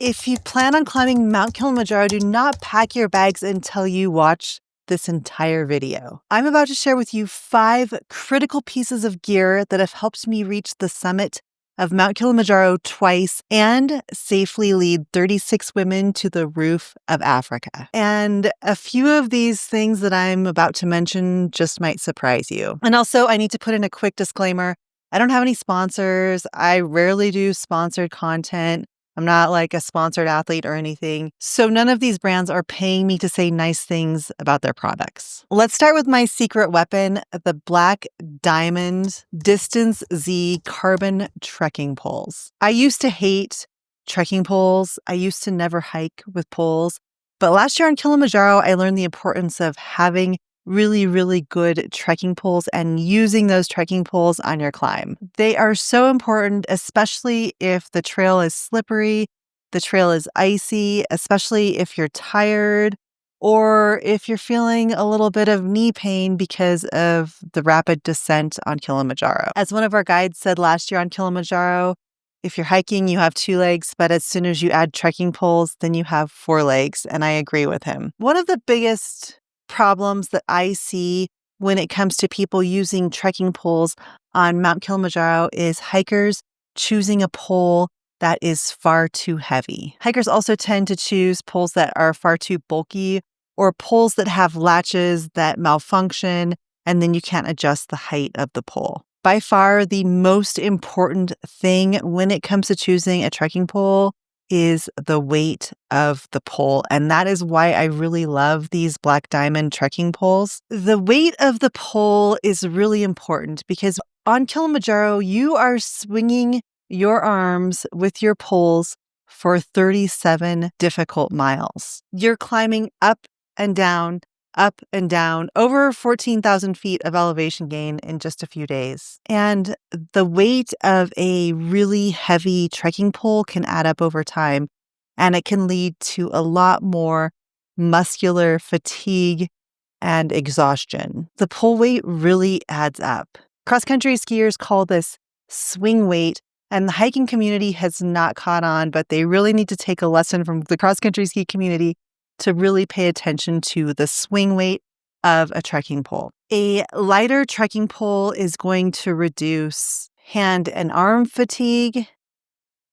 If you plan on climbing Mount Kilimanjaro, do not pack your bags until you watch this entire video. I'm about to share with you 5 critical pieces of gear that have helped me reach the summit of Mount Kilimanjaro twice and safely lead 36 women to the roof of Africa. And a few of these things that I'm about to mention just might surprise you. And also, I need to put in a quick disclaimer. I don't have any sponsors. I rarely do sponsored content. I'm not like a sponsored athlete or anything. So none of these brands are paying me to say nice things about their products. Let's start with my secret weapon, the Black Diamond Distance Z carbon trekking poles. I used to hate trekking poles. I used to never hike with poles. But last year on Kilimanjaro, I learned the importance of having really good trekking poles and using those trekking poles on your climb. They are so important, especially if the trail is slippery, the trail is icy, especially if you're tired, or if you're feeling a little bit of knee pain because of the rapid descent on Kilimanjaro. As one of our guides said last year on Kilimanjaro, if you're hiking, you have 2 legs, but as soon as you add trekking poles, then you have 4 legs, and I agree with him. One of the biggest problems that I see when it comes to people using trekking poles on Mount Kilimanjaro is hikers choosing a pole that is far too heavy. Hikers also tend to choose poles that are far too bulky or poles that have latches that malfunction, and then you can't adjust the height of the pole. By far, the most important thing when it comes to choosing a trekking pole is the weight of the pole. And that is why I really love these Black Diamond trekking poles. The weight of the pole is really important because on Kilimanjaro, you are swinging your arms with your poles for 37 difficult miles. You're climbing up and down, over 14,000 feet of elevation gain in just a few days. And the weight of a really heavy trekking pole can add up over time, and it can lead to a lot more muscular fatigue and exhaustion. The pole weight really adds up. Cross-country skiers call this swing weight, and the hiking community has not caught on, but they really need to take a lesson from the cross-country ski community to really pay attention to the swing weight of a trekking pole. A lighter trekking pole is going to reduce hand and arm fatigue.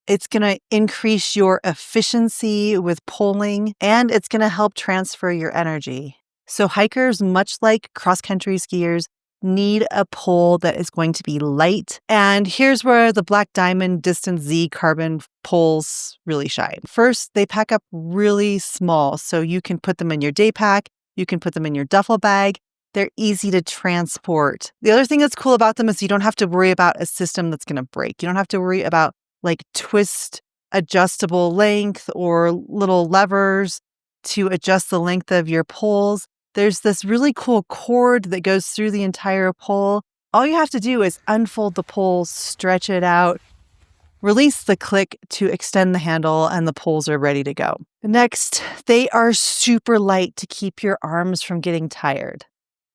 It's going to increase your efficiency with poling, and it's going to help transfer your energy. So hikers, much like cross-country skiers, need a pole that is going to be light. And here's where the Black Diamond Distance Z carbon poles really shine. First, they pack up really small, so you can put them in your day pack, you can put them in your duffel bag. They're easy to transport. The other thing that's cool about them is you don't have to worry about a system that's going to break. You don't have to worry about like twist adjustable length or little levers to adjust the length of your poles. There's this really cool cord that goes through the entire pole. All you have to do is unfold the pole, stretch it out, release the click to extend the handle, and the poles are ready to go. Next, they are super light to keep your arms from getting tired.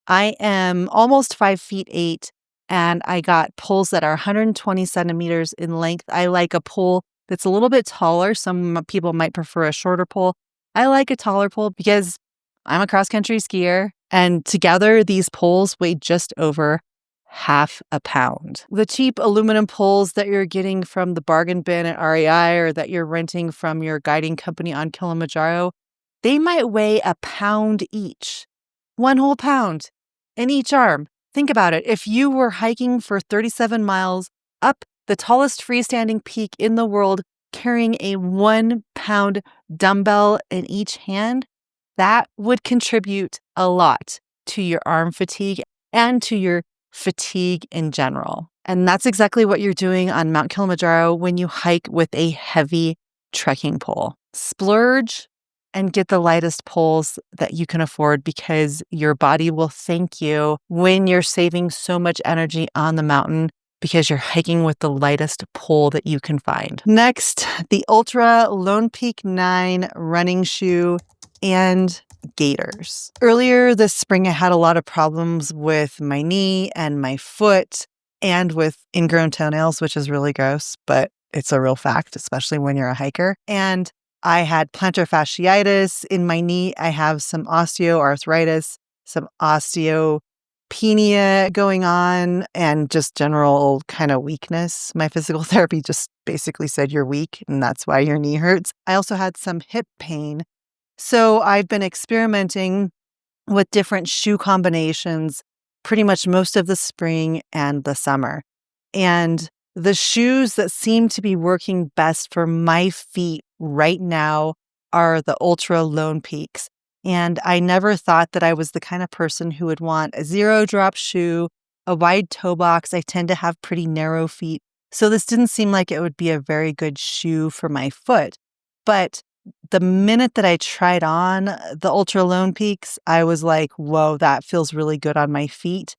I am almost 5'8", and I got poles that are 120 centimeters in length. I like a pole that's a little bit taller. Some people might prefer a shorter pole. I like a taller pole because I'm a cross-country skier, and together these poles weigh just over half a pound. The cheap aluminum poles that you're getting from the bargain bin at REI or that you're renting from your guiding company on Kilimanjaro, they might weigh a pound each. 1 whole pound in each arm. Think about it. If you were hiking for 37 miles up the tallest freestanding peak in the world, carrying a 1 pound dumbbell in each hand, that would contribute a lot to your arm fatigue and to your fatigue in general. And that's exactly what you're doing on Mount Kilimanjaro when you hike with a heavy trekking pole. Splurge and get the lightest poles that you can afford because your body will thank you when you're saving so much energy on the mountain because you're hiking with the lightest pole that you can find. Next, the Ultra Lone Peak 9 running shoe and Gaiters. Earlier this spring, I had a lot of problems with my knee and my foot and with ingrown toenails, which is really gross, but it's a real fact, especially when you're a hiker. And I had plantar fasciitis in my knee. I have some osteoarthritis, some osteopenia going on, and just general kind of weakness. My physical therapy just basically said you're weak and that's why your knee hurts. I also had some hip pain. So I've been experimenting with different shoe combinations pretty much most of the spring and the summer. And the shoes that seem to be working best for my feet right now are the Ultra Lone Peaks. And I never thought that I was the kind of person who would want a zero drop shoe, a wide toe box. I tend to have pretty narrow feet. So this didn't seem like it would be a very good shoe for my foot. But the minute that I tried on the Ultra Lone Peaks, I was like, whoa, that feels really good on my feet.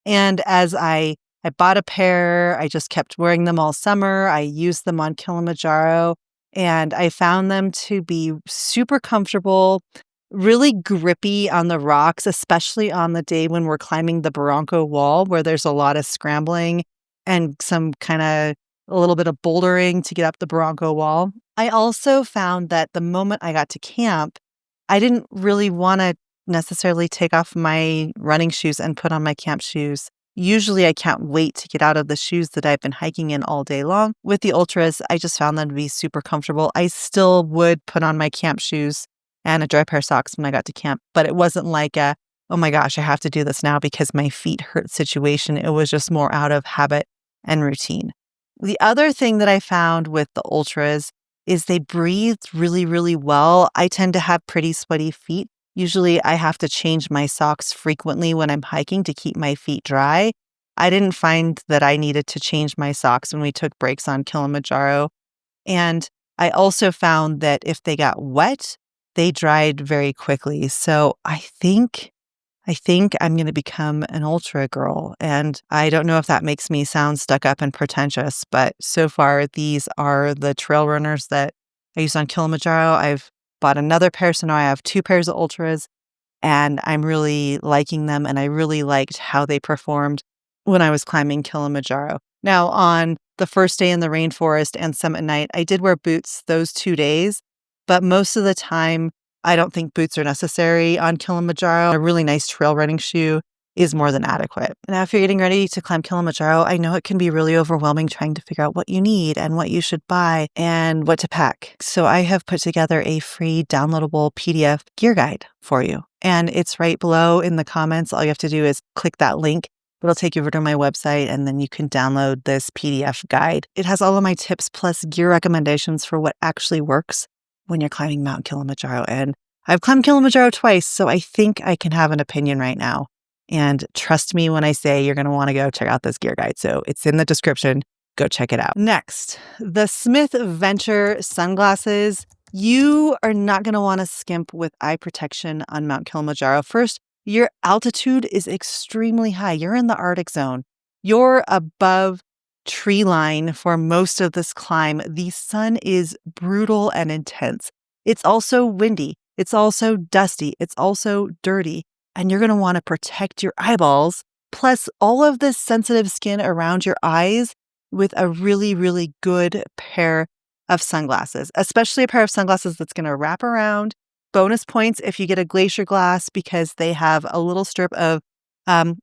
And as I bought a pair, I just kept wearing them all summer. I used them on Kilimanjaro, and I found them to be super comfortable, really grippy on the rocks, especially on the day when we're climbing the Barranco wall, where there's a lot of scrambling and some kind of a little bit of bouldering to get up the Barranco wall. I also found that the moment I got to camp, I didn't really want to necessarily take off my running shoes and put on my camp shoes. Usually I can't wait to get out of the shoes that I've been hiking in all day long. With the Ultras, I just found them to be super comfortable. I still would put on my camp shoes and a dry pair of socks when I got to camp, but it wasn't like a, oh my gosh, I have to do this now because my feet hurt situation. It was just more out of habit and routine. The other thing that I found with the Ultras is they breathed really, really well. I tend to have pretty sweaty feet. Usually I have to change my socks frequently when I'm hiking to keep my feet dry. I didn't find that I needed to change my socks when we took breaks on Kilimanjaro. And I also found that if they got wet, they dried very quickly. So I think I'm going to become an Ultra girl. And I don't know if that makes me sound stuck up and pretentious, but so far these are the trail runners that I used on Kilimanjaro. I've bought another pair, so now I have 2 pairs of Ultras, and I'm really liking them, and I really liked how they performed when I was climbing Kilimanjaro. Now, on the first day in the rainforest and summit night, I did wear boots those 2 days, but most of the time, I don't think boots are necessary on Kilimanjaro. A really nice trail running shoe is more than adequate. Now, if you're getting ready to climb Kilimanjaro, I know it can be really overwhelming trying to figure out what you need and what you should buy and what to pack. So I have put together a free downloadable PDF gear guide for you. And it's right below in the comments. All you have to do is click that link. It'll take you over to my website, and then you can download this PDF guide. It has all of my tips plus gear recommendations for what actually works when you're climbing Mount Kilimanjaro. And I've climbed Kilimanjaro twice, so I think I can have an opinion right now. And trust me when I say you're going to want to go check out this gear guide. So it's in the description. Go check it out. Next, the Smith Venture sunglasses. You are not going to want to skimp with eye protection on Mount Kilimanjaro. First, your altitude is extremely high. You're in the Arctic zone. You're above tree line for most of this climb. The sun is brutal and intense. It's also windy. It's also dusty. It's also dirty. And you're going to want to protect your eyeballs, plus all of this sensitive skin around your eyes with a really, really good pair of sunglasses, especially a pair of sunglasses that's going to wrap around. Bonus points if you get a glacier glass because they have a little strip of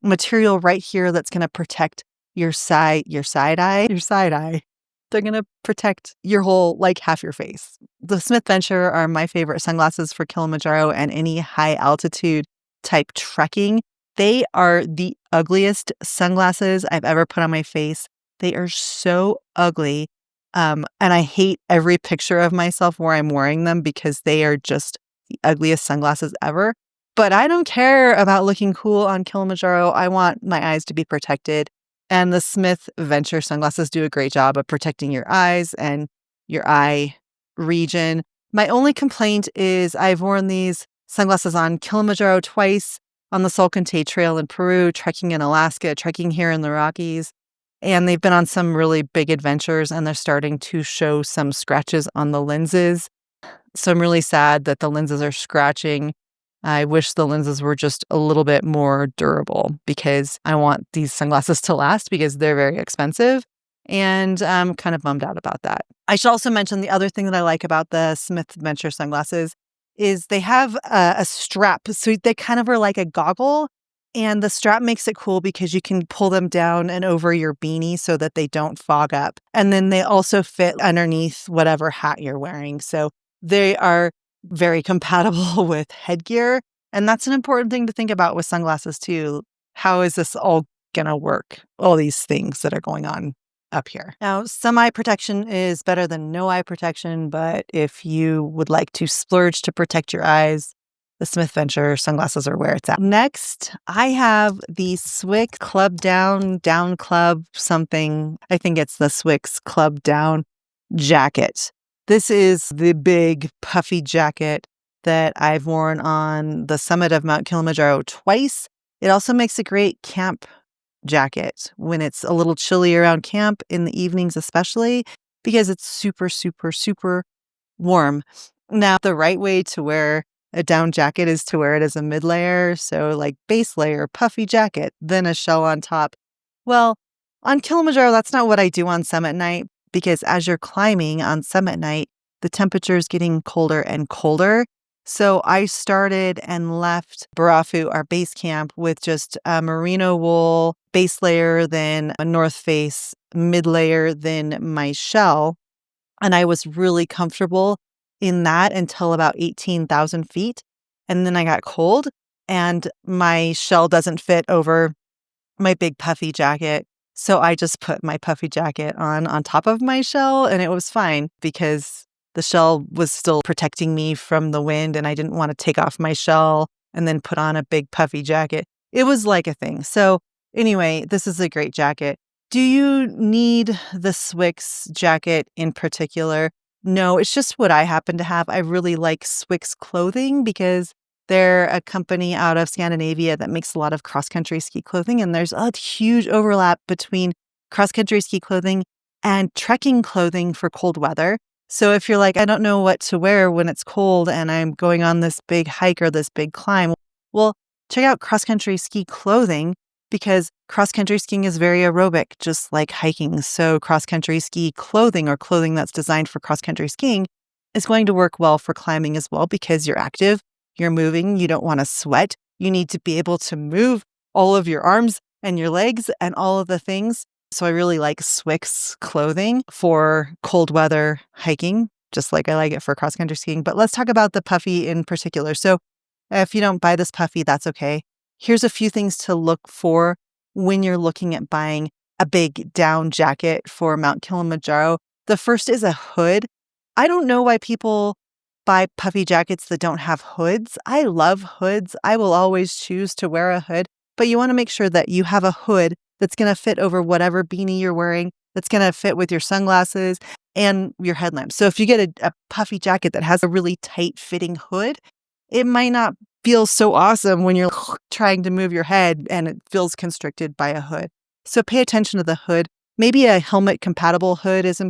material right here that's going to protect your side eye. They're going to protect your whole, like half your face. The Smith Venture are my favorite sunglasses for Kilimanjaro and any high altitude type trekking. They are the ugliest sunglasses I've ever put on my face. They are so ugly. And I hate every picture of myself where I'm wearing them because they are just the ugliest sunglasses ever. But I don't care about looking cool on Kilimanjaro. I want my eyes to be protected. And the Smith Venture sunglasses do a great job of protecting your eyes and your eye region. My only complaint is I've worn these sunglasses on Kilimanjaro twice, on the Salcantay Trail in Peru, trekking in Alaska, trekking here in the Rockies. And they've been on some really big adventures, and they're starting to show some scratches on the lenses. So I'm really sad that the lenses are scratching. I wish the lenses were just a little bit more durable because I want these sunglasses to last because they're very expensive. And I'm kind of bummed out about that. I should also mention the other thing that I like about the Smith Venture sunglasses is they have a strap. So they kind of are like a goggle. And the strap makes it cool because you can pull them down and over your beanie so that they don't fog up. And then they also fit underneath whatever hat you're wearing. So they are very compatible with headgear. And that's an important thing to think about with sunglasses too. How is this all going to work? All these things that are going on up here. Now, some eye protection is better than no eye protection, but if you would like to splurge to protect your eyes, the Smith Venture sunglasses are where it's at. Next, I have the Swix Club Down Club something. I think it's the Swix Club Down jacket. This is the big puffy jacket that I've worn on the summit of Mount Kilimanjaro twice. It also makes a great camp jacket when it's a little chilly around camp in the evenings, especially because it's super, super, super warm. Now, the right way to wear a down jacket is to wear it as a mid layer. So like base layer, puffy jacket, then a shell on top. Well, on Kilimanjaro, that's not what I do on summit night because as you're climbing on summit night, the temperature is getting colder and colder. So I started and left Barafu, our base camp, with just a merino wool base layer, then a North Face mid layer, then my shell. And I was really comfortable in that until about 18,000 feet. And then I got cold and my shell doesn't fit over my big puffy jacket. So I just put my puffy jacket on top of my shell and it was fine because the shell was still protecting me from the wind and I didn't want to take off my shell and then put on a big puffy jacket. It was like a thing. So anyway, this is a great jacket. Do you need the Swix jacket in particular? No, it's just what I happen to have. I really like Swix clothing because they're a company out of Scandinavia that makes a lot of cross-country ski clothing. And there's a huge overlap between cross-country ski clothing and trekking clothing for cold weather. So if you're like, I don't know what to wear when it's cold and I'm going on this big hike or this big climb, well, check out cross-country ski clothing because cross-country skiing is very aerobic, just like hiking. So cross-country ski clothing or clothing that's designed for cross-country skiing is going to work well for climbing as well because you're active, you're moving, you don't want to sweat. You need to be able to move all of your arms and your legs and all of the things. So I really like Swix clothing for cold weather hiking, just like I like it for cross-country skiing. But let's talk about the puffy in particular. So if you don't buy this puffy, that's okay. Here's a few things to look for when you're looking at buying a big down jacket for Mount Kilimanjaro. The first is a hood. I don't know why people buy puffy jackets that don't have hoods. I love hoods. I will always choose to wear a hood, but you want to make sure that you have a hood that's going to fit over whatever beanie you're wearing, that's going to fit with your sunglasses and your headlamp. So if you get a puffy jacket that has a really tight fitting hood, it might not feel so awesome when you're trying to move your head and it feels constricted by a hood. So pay attention to the hood. Maybe a helmet compatible hood is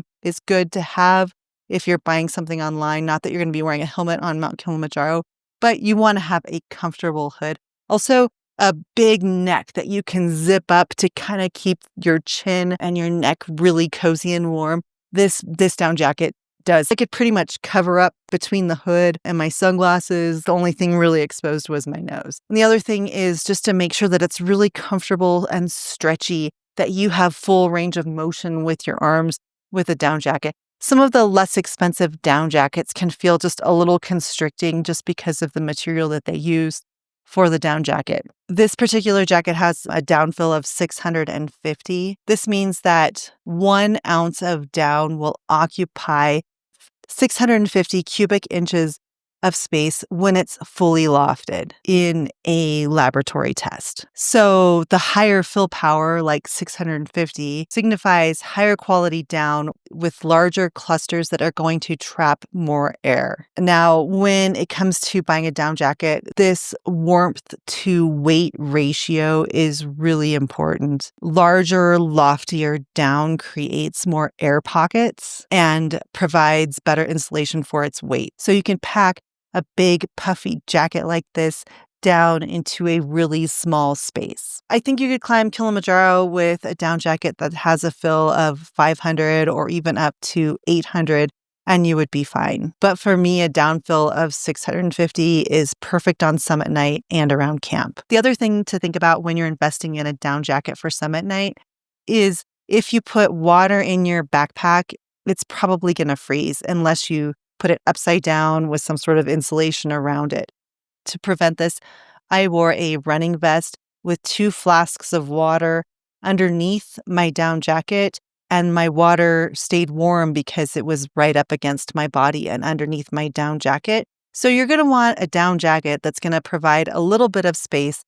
good to have if you're buying something online. Not that you're going to be wearing a helmet on Mount Kilimanjaro, but you want to have a comfortable hood. Also, a big neck that you can zip up to kind of keep your chin and your neck really cozy and warm. This down jacket does. I could pretty much cover up between the hood and my sunglasses. The only thing really exposed was my nose. And the other thing is just to make sure that it's really comfortable and stretchy, that you have full range of motion with your arms with a down jacket. Some of the less expensive down jackets can feel just a little constricting just because of the material that they use for the down jacket. This particular jacket has a downfill of 650. This means that 1 ounce of down will occupy 650 cubic inches of space when it's fully lofted in a laboratory test. So the higher fill power, like 650, signifies higher quality down with larger clusters that are going to trap more air. Now, when it comes to buying a down jacket, this warmth to weight ratio is really important. Larger, loftier down creates more air pockets and provides better insulation for its weight. So you can pack a big puffy jacket like this down into a really small space. I think you could climb Kilimanjaro with a down jacket that has a fill of 500 or even up to 800, and you would be fine. But for me, a down fill of 650 is perfect on summit night and around camp. The other thing to think about when you're investing in a down jacket for summit night is if you put water in your backpack, it's probably going to freeze unless you put it upside down with some sort of insulation around it. To prevent this, I wore a running vest with 2 flasks of water underneath my down jacket, and my water stayed warm because it was right up against my body and underneath my down jacket. So you're going to want a down jacket that's going to provide a little bit of space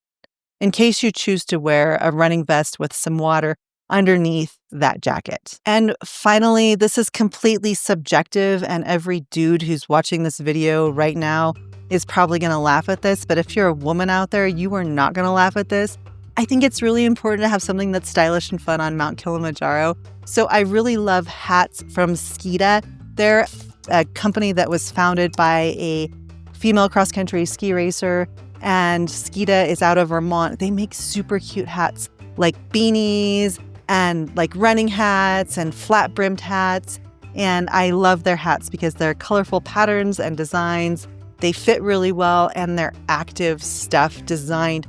in case you choose to wear a running vest with some water underneath that jacket. And finally, this is completely subjective, and every dude who's watching this video right now is probably going to laugh at this, but if you're a woman out there, you are not going to laugh at this. I think it's really important to have something that's stylish and fun on Mount Kilimanjaro. So I really love hats from Skida. They're a company that was founded by a female cross-country ski racer, and Skida is out of Vermont. They make super cute hats like beanies and like running hats and flat-brimmed hats. And I love their hats because they're colorful patterns and designs. They fit really well, and they're active stuff designed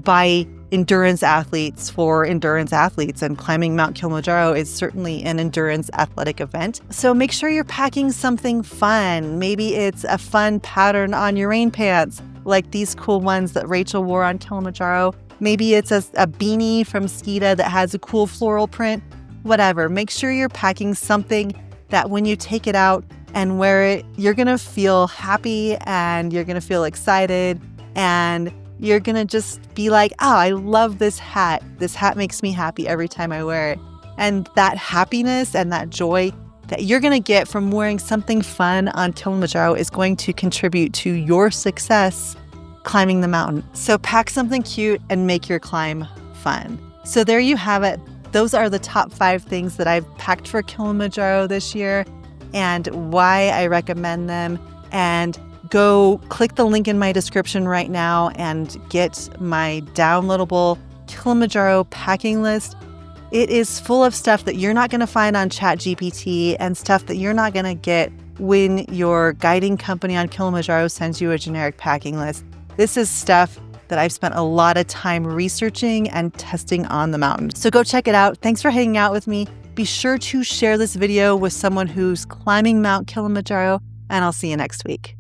by endurance athletes for endurance athletes. And climbing Mount Kilimanjaro is certainly an endurance athletic event. So make sure you're packing something fun. Maybe it's a fun pattern on your rain pants, like these cool ones that Rachel wore on Kilimanjaro. Maybe it's a beanie from Skida that has a cool floral print. Whatever. Make sure you're packing something that when you take it out and wear it, you're going to feel happy and you're going to feel excited and you're going to just be like, oh, I love this hat. This hat makes me happy every time I wear it. And that happiness and that joy that you're going to get from wearing something fun on Kilimanjaro is going to contribute to your success climbing the mountain. So pack something cute and make your climb fun. So there you have it. Those are the top 5 things that I've packed for Kilimanjaro this year and why I recommend them. And go click the link in my description right now and get my downloadable Kilimanjaro packing list. It is full of stuff that you're not going to find on ChatGPT and stuff that you're not going to get when your guiding company on Kilimanjaro sends you a generic packing list. This is stuff that I've spent a lot of time researching and testing on the mountain. So go check it out. Thanks for hanging out with me. Be sure to share this video with someone who's climbing Mount Kilimanjaro, and I'll see you next week.